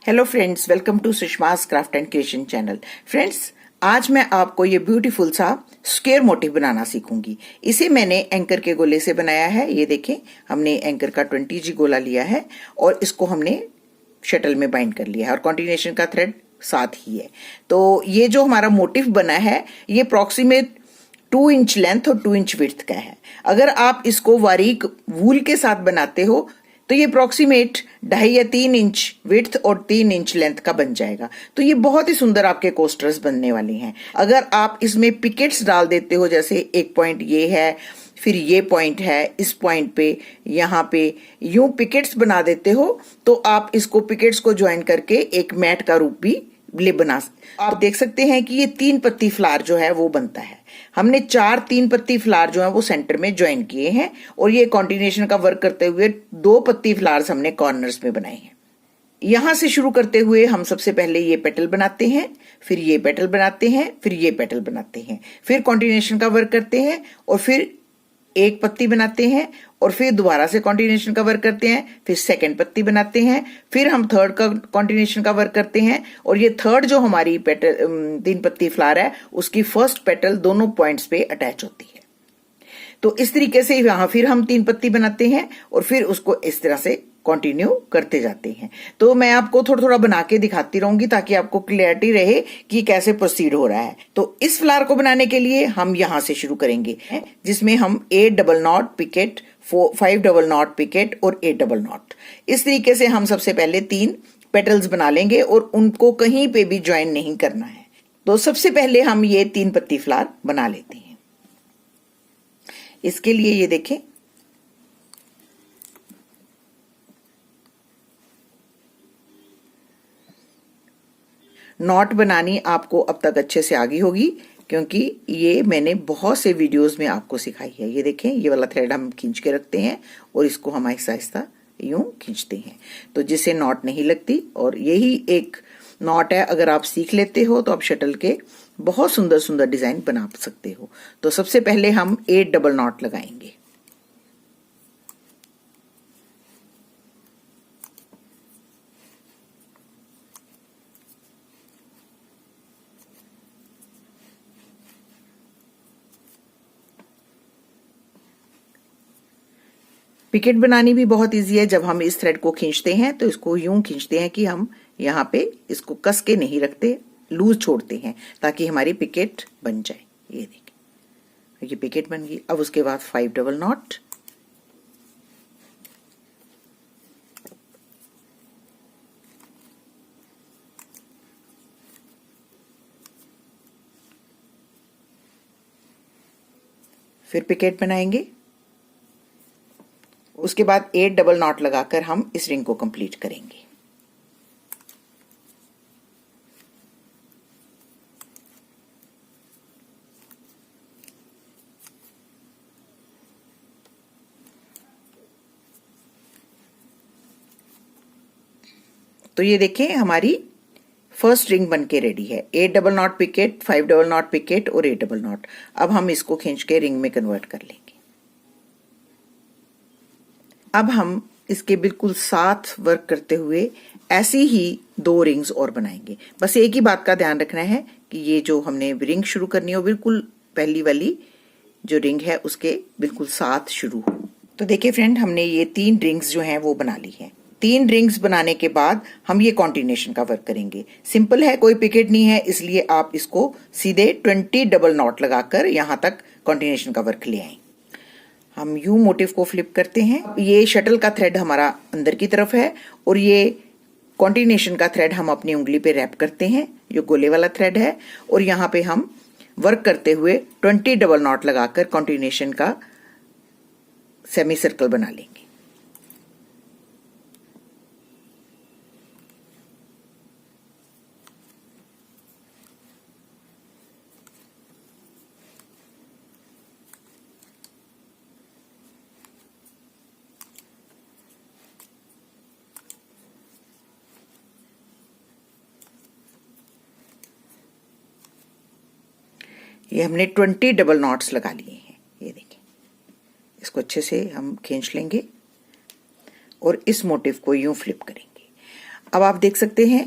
Hello friends, welcome to Sushma's craft and creation channel. Friends, आज मैं आपको ये ब्यूटीफुल सा स्क्वायर मोटिव बनाना सीखूंगी। इसे मैंने एंकर के गोले से बनाया है। ये देखें, हमने एंकर का 20G गोला लिया है और इसको हमने शटल में बाइंड कर लिया है और कॉन्टिन्यूएशन का थ्रेड साथ ही है। तो ये जो हमारा मोटिव बना है ये अप्रॉक्सीमेट 2 इंच लेंथ और 2 इंच विड्थ का है। अगर आप इसको बारीक वूल के साथ बनाते हो तो ये अप्रॉक्सीमेट 2.5 या 3 इंच विड्थ और 3 इंच लेंथ का बन जाएगा। तो ये बहुत ही सुंदर आपके कोस्टर्स बनने वाले हैं। अगर आप इसमें पिकेट्स डाल देते हो, जैसे एक पॉइंट ये है, फिर ये पॉइंट है, इस पॉइंट पे यहाँ पे यूं पिकेट्स बना देते हो तो आप इसको पिकेट्स को ज्वाइन करके एक मैट का रूप भी ले बना। आप देख सकते हैं कि ये 3 पत्ती फ्लावर जो है वो बनता है। हमने 4 3 पत्ती फ्लावर जो है वो सेंटर में ज्वाइन किए हैं और ये कॉन्टिन्यूएशन का वर्क करते हुए 2 पत्ती फ्लावर्स हमने कॉर्नर्स में बनाए हैं। यहां से शुरू करते हुए हम सबसे पहले ये पेटल बनाते हैं, फिर ये पेटल बनाते हैं, फिर ये पेटल बनाते हैं, फिर कॉन्टिन्यूएशन का वर्क करते हैं और फिर एक पत्ती बनाते हैं और फिर दोबारा से कॉन्टिन्यूएशन का वर्क करते हैं, फिर सेकंड पत्ती बनाते हैं, फिर हम थर्ड का कॉन्टिन्यूएशन का वर्क करते हैं और ये थर्ड जो हमारी पेटल 3 पत्ती फ्लावर है उसकी फर्स्ट पेटल दोनों पॉइंट्स पे अटैच होती है। तो इस तरीके से यहां फिर हम 3 पत्ती बनाते हैं और फिर उसको इस तरह से कंटिन्यू करते जाते हैं। तो मैं आपको थोड़ा थोड़ा बना के दिखाती रहूंगी ताकि आपको क्लियरिटी रहे कि कैसे प्रोसीड हो रहा है। तो इस फ्लावर को बनाने के लिए हम यहां से शुरू करेंगे, जिसमें हम 8 double knot picket, 5 double knot picket और 8 डबल नॉट, इस तरीके से हम सबसे पहले 3 पेटल्स बना लेंगे और उनको कहीं पे भी ज्वाइन नहीं करना है। तो सबसे पहले हम ये 3 पत्ती फ्लावर बना लेते हैं। इसके लिए ये देखें, नॉट बनानी आपको अब तक अच्छे से आ गई होगी क्योंकि ये मैंने बहुत से वीडियोस में आपको सिखाई है। ये देखें, ये वाला थ्रेड हम खींच के रखते हैं और इसको हम आहिस्ता आहिस्ता यूं खींचते हैं तो जिससे नॉट नहीं लगती। और यही एक नॉट है, अगर आप सीख लेते हो तो आप शटल के बहुत सुंदर सुंदर डिजाइन बना सकते हो। तो सबसे पहले हम 8 डबल नॉट लगाएंगे। पिकेट बनानी भी बहुत इजी है। जब हम इस थ्रेड को खींचते हैं तो इसको यूं खींचते हैं कि हम यहाँ पे इसको कस के नहीं रखते, लूज छोड़ते हैं ताकि हमारी पिकेट बन जाए। ये देखिए, ये पिकेट बन गई। अब उसके बाद 5 डबल नॉट, फिर पिकेट बनाएंगे। उसके बाद 8 डबल नॉट लगाकर हम इस रिंग को कंप्लीट करेंगे। तो ये देखें, हमारी फर्स्ट रिंग बनके रेडी है। 8 double knot picket, 5 double knot picket और 8 डबल नॉट। अब हम इसको खींच के रिंग में कन्वर्ट कर लेंगे। अब हम इसके बिल्कुल साथ वर्क करते हुए ऐसी ही 2 रिंग्स और बनाएंगे। बस एक ही बात का ध्यान रखना है कि ये जो हमने रिंग शुरू करनी हो, बिल्कुल पहली वाली जो रिंग है उसके बिल्कुल साथ शुरू हो। तो देखिए फ्रेंड, हमने ये 3 रिंग्स जो हैं वो बना ली हैं। 3 रिंग्स बनाने के बाद हम ये कॉन्टिन्यूएशन का वर्क करेंगे। सिंपल है, कोई पिकेट नहीं है, इसलिए आप इसको सीधे 20 डबल नॉट लगाकर यहां तक कॉन्टिन्यूएशन का वर्क ले आए। हम यू मोटिव को फ्लिप करते हैं। ये शटल का थ्रेड हमारा अंदर की तरफ है और ये कॉन्टिन्यूएशन का थ्रेड हम अपनी उंगली पे रैप करते हैं, जो गोले वाला थ्रेड है, और यहाँ पे हम वर्क करते हुए 20 डबल नॉट लगाकर कॉन्टिन्यूएशन का सेमी सर्कल बना लेंगे। ये हमने 20 डबल नॉट्स लगा लिए हैं। ये देखिए, इसको अच्छे से हम खींच लेंगे और इस मोटिव को यूं फ्लिप करेंगे। अब आप देख सकते हैं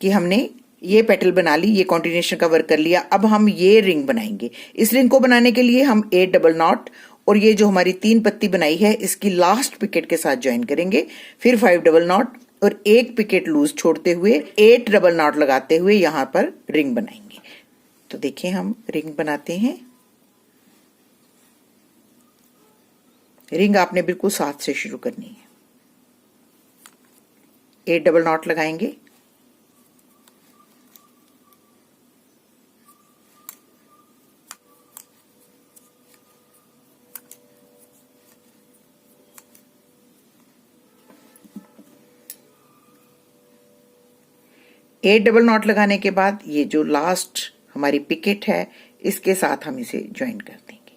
कि हमने ये पेटल बना ली, ये कॉन्टिन्यूएशन का वर्क कर लिया। अब हम ये रिंग बनाएंगे। इस रिंग को बनाने के लिए हम 8 डबल नॉट और ये जो हमारी 3 पत्ती बनाई है इसकी लास्ट पिकेट के साथ ज्वाइन करेंगे, फिर 5 डबल नॉट और एक पिकेट लूज छोड़ते हुए 8 डबल नॉट लगाते हुए यहां पर रिंग बनाएंगे। तो देखिए हम रिंग बनाते हैं। रिंग आपने बिल्कुल साथ से शुरू करनी है। 8 डबल नॉट लगाएंगे, एट डबल नॉट लगाने के बाद ये जो लास्ट हमारी पिकेट है इसके साथ हम इसे ज्वाइन कर देंगे।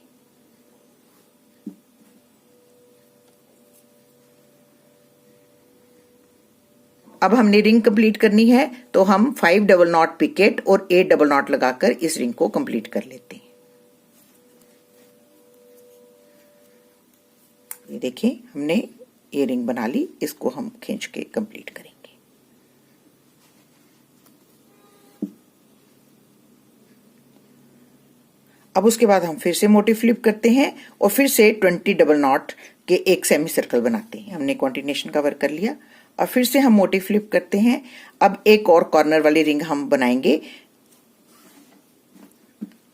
अब हमने रिंग कंप्लीट करनी है तो हम 5 डबल नॉट पिकेट और 8 डबल नॉट लगाकर इस रिंग को कंप्लीट कर लेते हैं। ये देखिए हमने ये रिंग बना ली, इसको हम खींच के कंप्लीट करेंगे। अब उसके बाद हम फिर से मोटिव फ्लिप करते हैं और फिर से 20 डबल नॉट के एक सेमी सर्कल बनाते हैं। हमने कॉन्टिन्यूएशन का वर्क कर लिया और फिर से हम मोटिव फ्लिप करते हैं। अब एक और कॉर्नर वाली रिंग हम बनाएंगे।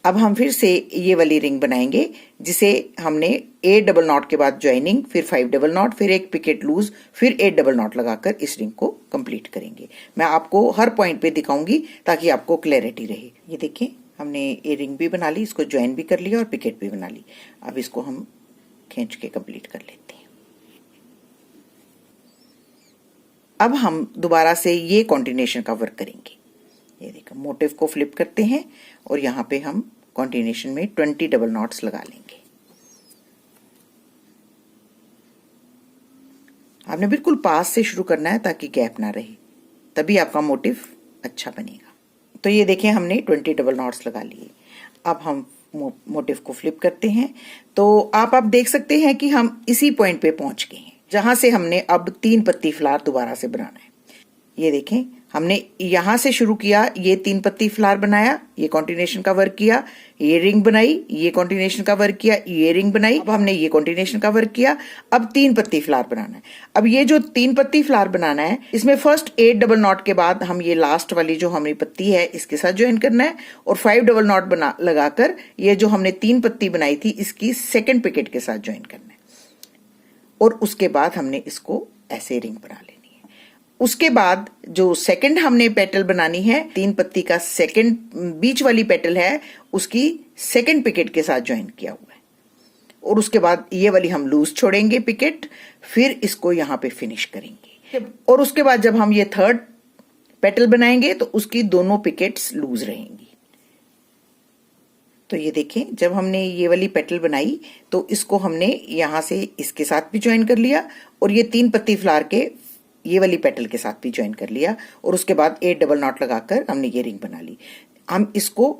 अब हम फिर से ये वाली रिंग बनाएंगे जिसे हमने 8 डबल नॉट के बाद ज्वाइनिंग, फिर 5 डबल नॉट, फिर एक पिकेट लूज, फिर 8 डबल नॉट लगाकर इस रिंग को कंप्लीट करेंगे। मैं आपको हर पॉइंट पे दिखाऊंगी ताकि आपको क्लैरिटी रहे। ये देखिए हमने ये रिंग भी बना ली, इसको ज्वाइन भी कर लिया और पिकेट भी बना ली। अब इसको हम खींच के कंप्लीट कर लेते हैं। अब हम दोबारा से ये कॉन्टिन्यूएशन का वर्क करेंगे। ये देखो मोटिव को फ्लिप करते हैं और यहाँ पे हम कॉन्टिन्यूएशन में 20 डबल नॉट्स लगा लेंगे। आपने बिल्कुल पास से शुरू करना है ताकि गैप ना रहे, तभी आपका मोटिव अच्छा बनेगा। तो ये देखें हमने 20 डबल नॉट्स लगा लिए। अब हम मोटिव को फ्लिप करते हैं तो आप देख सकते हैं कि हम इसी पॉइंट पे पहुंच गए हैं जहां से हमने अब 3 पत्ती फ्लावर दोबारा से बनाना है। ये देखें हमने यहां से शुरू किया, ये 3 पत्ती फ्लावर बनाया, ये कॉन्टिन्यूएशन का वर्क किया, ये रिंग बनाई, ये कॉन्टिन्यूएशन का वर्क किया, ये रिंग बनाई। अब हमने ये कॉन्टिन्यूएशन का वर्क किया। अब 3 पत्ती फ्लावर बनाना है। अब ये जो 3 पत्ती फ्लावर बनाना है इसमें फर्स्ट 8 डबल नॉट के बाद हम ये लास्ट वाली जो हमारी पत्ती है इसके साथ ज्वाइन करना है और 5 डबल नॉट बना लगाकर ये जो हमने 3 पत्ती बनाई थी इसकी सेकेंड पिकेट के साथ ज्वाइन करना है और उसके बाद हमने इसको ऐसे रिंग बना लेनी है। उसके बाद जो सेकंड हमने पेटल बनानी है, 3 पत्ती का सेकंड बीच वाली पेटल है उसकी सेकंड पिकेट के साथ ज्वाइन किया हुआ है और उसके बाद ये वाली हम लूज छोड़ेंगे पिकेट, फिर इसको यहां पे फिनिश करेंगे और उसके बाद जब हम ये थर्ड पेटल बनाएंगे तो उसकी दोनों पिकेट्स लूज रहेंगी। तो ये देखें जब हमने ये वाली पेटल बनाई तो इसको हमने यहां से इसके साथ भी ज्वाइन कर लिया और ये 3 पत्ती फ्लावर के ये वाली पेटल के साथ भी ज्वाइन कर लिया और उसके बाद 8 डबल नॉट लगाकर हमने ये रिंग बना ली। हम इसको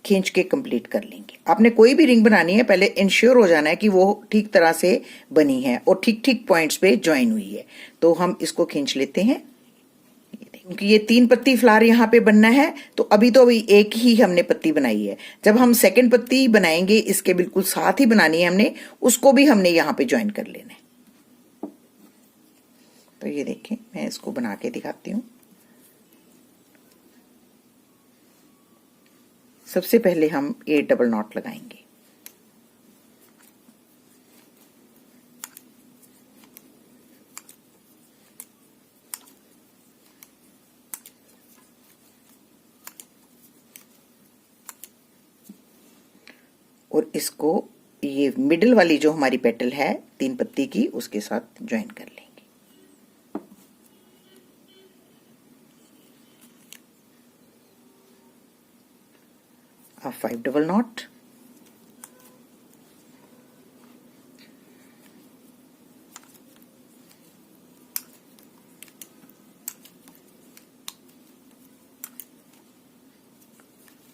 खींच के कंप्लीट कर लेंगे। आपने कोई भी रिंग बनानी है पहले इंश्योर हो जाना है कि वो ठीक तरह से बनी है और ठीक ठीक पॉइंट्स पे ज्वाइन हुई है। तो हम इसको खींच लेते हैं क्योंकि ये 3 पत्ती फ्लावर यहाँ पे बनना है तो अभी एक ही हमने पत्ती बनाई है। जब हम सेकंड पत्ती बनाएंगे इसके बिल्कुल साथ ही बनानी है हमने, उसको भी हमने यहाँ पे ज्वाइन कर लेना है। तो ये देखें मैं इसको बना के दिखाती हूँ। सबसे पहले हम 8 डबल नॉट लगाएंगे। और इसको ये मिडिल वाली जो हमारी पेटल है 3 पत्ती की उसके साथ ज्वाइन कर लेंगे। अब 5 डबल नॉट,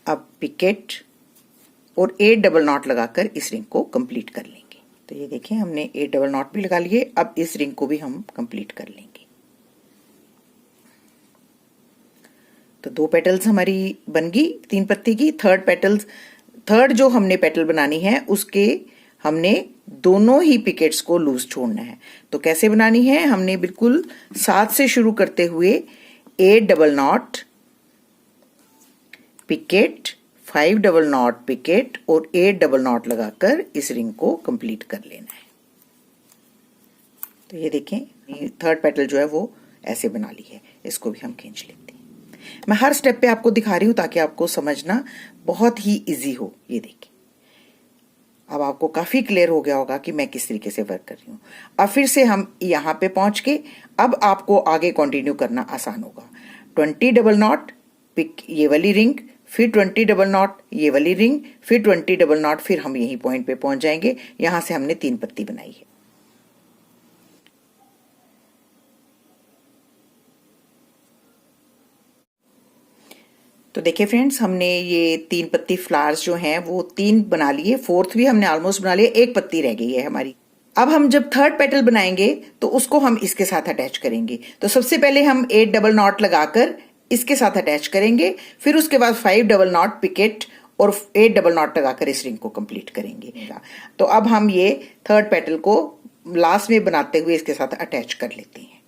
अब पिकेट और 8 डबल नॉट लगाकर इस रिंग को कंप्लीट कर लेंगे। तो ये देखें हमने 8 डबल नॉट भी लगा लिए। अब इस रिंग को भी हम कंप्लीट कर लेंगे। 2 पेटल्स हमारी बन गई 3 पत्ती की। थर्ड जो हमने पेटल बनानी है उसके हमने दोनों ही पिकेट्स को लूज छोड़ना है। तो कैसे बनानी है, हमने बिल्कुल 7 से शुरू करते हुए 8 double knot picket, 5 double knot picket और 8 डबल नॉट लगाकर इस रिंग को कंप्लीट कर लेना है। तो ये देखें, थर्ड पेटल जो है वो ऐसे बना ली है। इसको भी हम खींच लेते हैं। मैं हर स्टेप पे आपको दिखा रही हूं ताकि आपको समझना बहुत ही इजी हो। ये देखिए, अब आपको काफी क्लियर हो गया होगा कि मैं किस तरीके से वर्क कर रही हूँ। अब फिर से हम यहाँ पे पहुंच के अब आपको आगे कंटिन्यू करना आसान होगा। 20 डबल नॉट पिक ये वाली रिंग, फिर 20 डबल नॉट ये वाली रिंग, फिर 20 डबल नॉट, फिर हम यही पॉइंट पे पहुंच जाएंगे। यहां से हमने 3 पत्ती बनाई है। तो देखिए फ्रेंड्स, हमने ये 3 पत्ती फ्लावर्स जो हैं वो 3 बना लिए, फोर्थ भी हमने ऑलमोस्ट बना लिया, 1 पत्ती रह गई है हमारी। अब हम जब थर्ड पेटल बनाएंगे तो उसको हम इसके साथ अटैच करेंगे। तो सबसे पहले हम 8 डबल नॉट लगाकर इसके साथ अटैच करेंगे, फिर उसके बाद 5 डबल नॉट पिकेट और 8 डबल नॉट लगाकर इस रिंग को कंप्लीट करेंगे। तो अब हम ये थर्ड पेटल को लास्ट में बनाते हुए इसके साथ अटैच कर लेते हैं।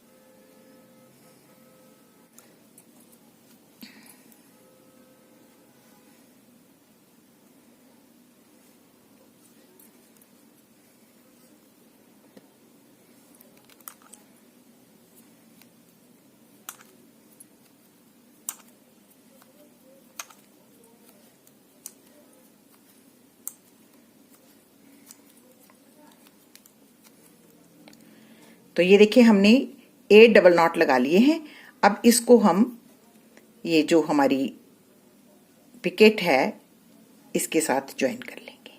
तो ये देखिए, हमने 8 डबल नॉट लगा लिए हैं। अब इसको हम ये जो हमारी पिकेट है इसके साथ ज्वाइन कर लेंगे।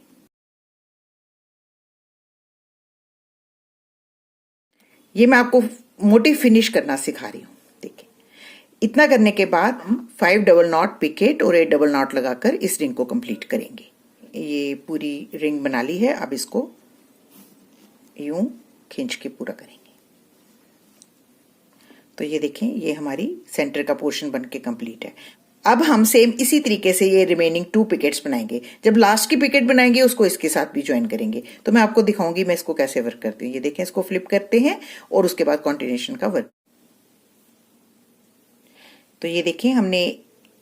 ये मैं आपको मोटिव फिनिश करना सिखा रही हूं। देखिए, इतना करने के बाद हम 5 डबल नॉट पिकेट और 8 डबल नॉट लगाकर इस रिंग को कंप्लीट करेंगे। ये पूरी रिंग बना ली है। अब इसको यूं खींच के पूरा करेंगे। तो ये देखें, ये हमारी सेंटर का पोर्शन बन के कंप्लीट है। अब हम सेम इसी तरीके से ये रिमेनिंग 2 पिकेट्स बनाएंगे। जब लास्ट की पिकेट बनाएंगे उसको इसके साथ भी ज्वाइन करेंगे। तो मैं आपको दिखाऊंगी मैं इसको कैसे वर्क करती हूँ। ये देखें, इसको फ्लिप करते हैं और उसके बाद कॉन्टिन्यूएशन का वर्क। तो ये देखें, हमने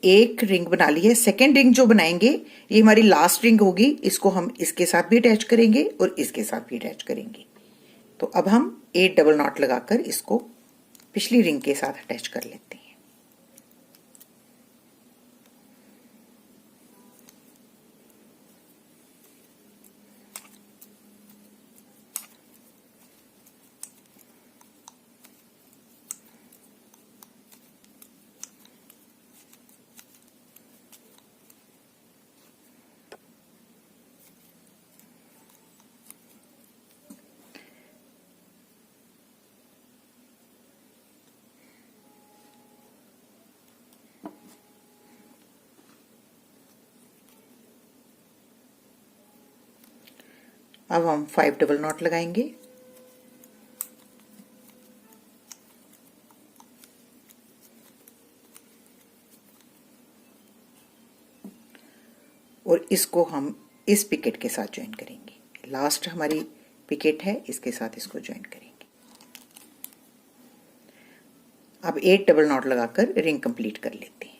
एक रिंग बना ली है। सेकेंड रिंग जो बनाएंगे ये हमारी लास्ट रिंग होगी। इसको हम इसके साथ भी अटैच करेंगे और इसके साथ भी अटैच करेंगे। तो अब हम 8 डबल नॉट लगाकर इसको पिछली रिंग के साथ अटैच कर लेते हैं। अब हम 5 डबल नॉट लगाएंगे। और इसको हम इस पिकेट के साथ ज्वाइन करेंगे। लास्ट हमारी पिकेट है, इसके साथ इसको ज्वाइन करेंगे। अब 8 डबल नॉट लगाकर रिंग कंप्लीट कर लेते हैं।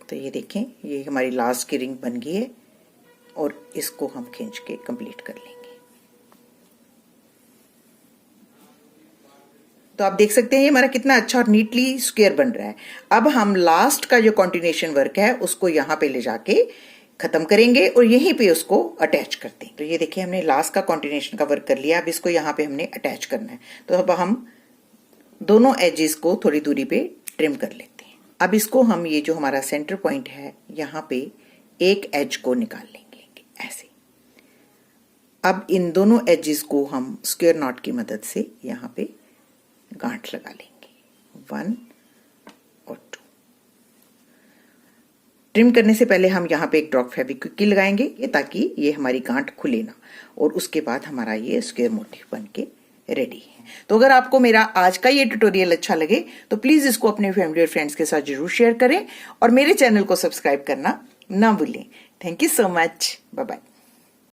तो ये देखें, ये हमारी लास्ट की रिंग बन गई है और इसको हम खींच के कंप्लीट कर लेंगे। तो आप देख सकते हैं ये हमारा कितना अच्छा और नीटली स्क्वायर बन रहा है। अब हम लास्ट का जो कॉन्टिन्यूएशन वर्क है उसको यहाँ पे ले जाके खत्म करेंगे और यहीं पे उसको अटैच करते हैं। तो ये देखिए, हमने लास्ट का कॉन्टिन्यूएशन का वर्क कर लिया। अब इसको यहाँ पे हमने अटैच करना है। तो अब हम दोनों एजेस को थोड़ी दूरी पे ट्रिम कर लेते हैं। अब इसको हम ये जो हमारा सेंटर पॉइंट है यहाँ पे एक एज को निकाल लेंगे ऐसे। अब इन दोनों एजेस को हम स्क्वायर नॉट की मदद से यहाँ पे गांठ लगा लेंगे, 1 और 2। ट्रिम करने से पहले हम यहाँ पे एक ड्रॉप फेविक्विक की लगाएंगे ये, ताकि ये हमारी गांठ खुले ना, और उसके बाद हमारा ये स्क्वायर मोटिव बन के रेडी है। तो अगर आपको मेरा आज का ये ट्यूटोरियल अच्छा लगे तो प्लीज इसको अपने फैमिली और फ्रेंड्स के साथ जरूर शेयर करें और मेरे चैनल को सब्सक्राइब करना ना भूलें। Thank you so much. Bye bye.